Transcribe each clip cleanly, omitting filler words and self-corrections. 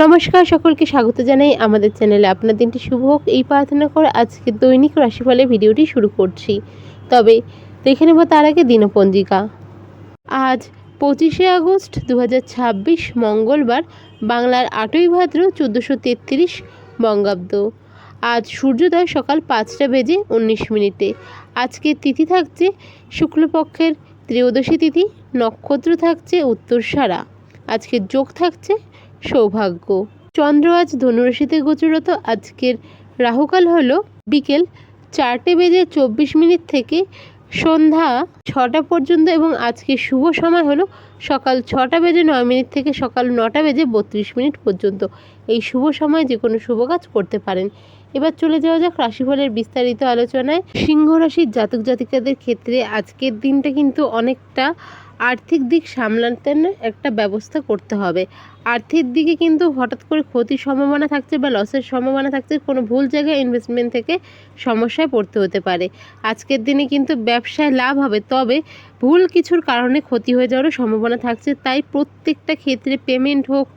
নমস্কার, সকলকে স্বাগত জানাই আমাদের চ্যানেলে। আপনার দিনটি শুভ হোক এই প্রার্থনা করে আজকে দৈনিক রাশিফলের ভিডিওটি শুরু করছি। তবে দেখে নেব তার আগে দিনপঞ্জিকা। আজ 25শে আগস্ট 2026 মঙ্গলবার, বাংলার 8ই ভাদ্র 1433 বঙ্গাব্দ। আজ সূর্যোদয় সকাল 5:19। আজকের তিথি থাকছে শুক্লপক্ষের ত্রয়োদশী তিথি, নক্ষত্র থাকছে উত্তরসারা। আজকের যোগ থাকছে সৌভাগ্য। চন্দ্র আজ ধনুরাশিতে গোচরত। আজকের রাহুকাল হলো বিকেল 4:24 থেকে সন্ধ্যা 6টা পর্যন্ত এবং আজকের শুভ সময় হলো সকাল 6:09 থেকে সকাল 9:32 পর্যন্ত। এই শুভ সময় যে কোনো শুভ কাজ করতে পারেন। এবার চলে যাওয়া যাক রাশিফলের বিস্তারিত আলোচনায়। সিংহ রাশির জাতক জাতিকাদের ক্ষেত্রে আজকের দিনটা কিন্তু অনেকটা আর্থিক দিক সামলাতে একটা ব্যবস্থা করতে হবে। আর্থিক দিকে কিন্তু হঠাৎ করে ক্ষতির সম্ভাবনা থাকছে বা লসের সম্ভাবনা থাকছে। কোনো ভুল জায়গায় ইনভেস্টমেন্ট থেকে সমস্যায় পড়তে হতে পারে। আজকের দিনে কিন্তু ব্যবসায় লাভ হবে, তবে ভুল কিছুর কারণে ক্ষতি হয়ে যাওয়ারও সম্ভাবনা থাকছে। তাই প্রত্যেকটা ক্ষেত্রে পেমেন্ট হোক,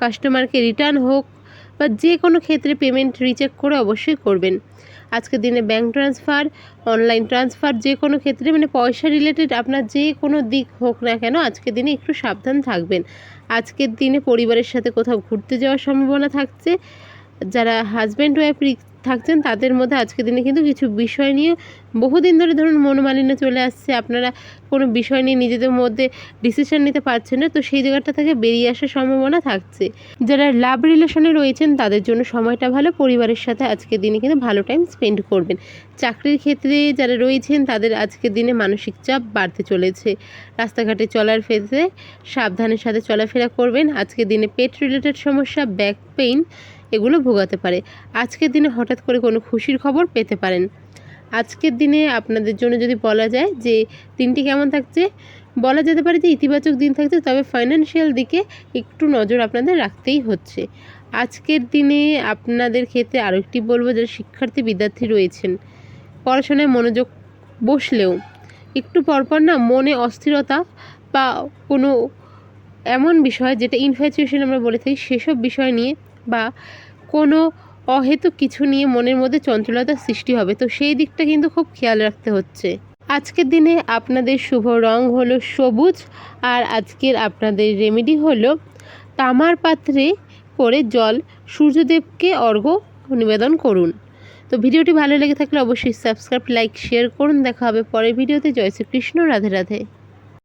কাস্টমারকে রিটার্ন হোক বা যে কোনো ক্ষেত্রে পেমেন্ট রিচেক করে অবশ্যই করবেন। আজকের দিনে ব্যাঙ্ক ট্রান্সফার, অনলাইন ট্রান্সফার, যে কোনো ক্ষেত্রে মানে পয়সা রিলেটেড আপনার যে কোনো দিক হোক না কেন আজকের দিনে একটু সাবধান থাকবেন। আজকের দিনে পরিবারের সাথে কোথাও ঘুরতে যাওয়ার সম্ভাবনা থাকছে। যারা হাজব্যান্ড ওয়াইফ থাকছেন তাদের মধ্যে আজকের দিনে কিন্তু কিছু বিষয় নিয়ে বহুদিন ধরে ধরুন মনোমালিন্য চলে আসছে। আপনারা কোনো বিষয় নিয়ে নিজেদের মধ্যে ডিসিশন নিতে পারছেন না, তো সেই জায়গাটা থেকে বেরিয়ে আসার সম্ভাবনা থাকছে। যারা লাভ রিলেশনে রয়েছেন তাদের জন্য সময়টা ভালো। পরিবারের সাথে আজকের দিনে কিন্তু ভালো টাইম স্পেন্ড করবেন। চাকরির ক্ষেত্রে যারা রয়েছেন তাদের আজকের দিনে মানসিক চাপ বাড়তে চলেছে। রাস্তাঘাটে চলার ক্ষেত্রে সাবধানের সাথে চলাফেরা করবেন। আজকের দিনে পেট রিলেটেড সমস্যা, ব্যাক পেইন এগুলো ভোগাতে পারে। আজকের দিনে হঠাৎ করে কোনো খুশির খবর পেতে পারেন। আজকের দিনে আপনাদের জন্য যদি বলা যায় যে দিনটি কেমন থাকছে, বলা যেতে পারে যে ইতিবাচক দিন থাকছে, তবে ফাইন্যান্সিয়াল দিকে একটু নজর আপনাদের রাখতেই হচ্ছে। আজকের দিনে আপনাদের ক্ষেত্রে আরও একটি বলবো, যারা শিক্ষার্থী বিদ্যার্থী রয়েছেন, পড়াশোনায় মনোযোগ বসলেও একটু পরপর না মনে অস্থিরতা বা কোনো এমন বিষয় যেটা ইনফ্যাচুয়েশন আমরা বলে থাকি সেসব বিষয় নিয়ে বা কোনো অহেতুক কিছু নিয়ে মনের মধ্যে চঞ্চলতার সৃষ্টি হবে, তো সেই দিকটা কিন্তু খুব খেয়াল রাখতে হচ্ছে। আজকের দিনে আপনাদের শুভ রং হলো সবুজ, আর আজকের আপনাদের রেমেডি হলো তামার পাত্রে করে জল সূর্যদেবকে অর্ঘ্য নিবেদন করুন। তো ভিডিওটি ভালো লেগে থাকলে অবশ্যই সাবস্ক্রাইব, লাইক, শেয়ার করুন। দেখা হবে পরের ভিডিওতে। জয় শ্রীকৃষ্ণ, রাধে রাধে।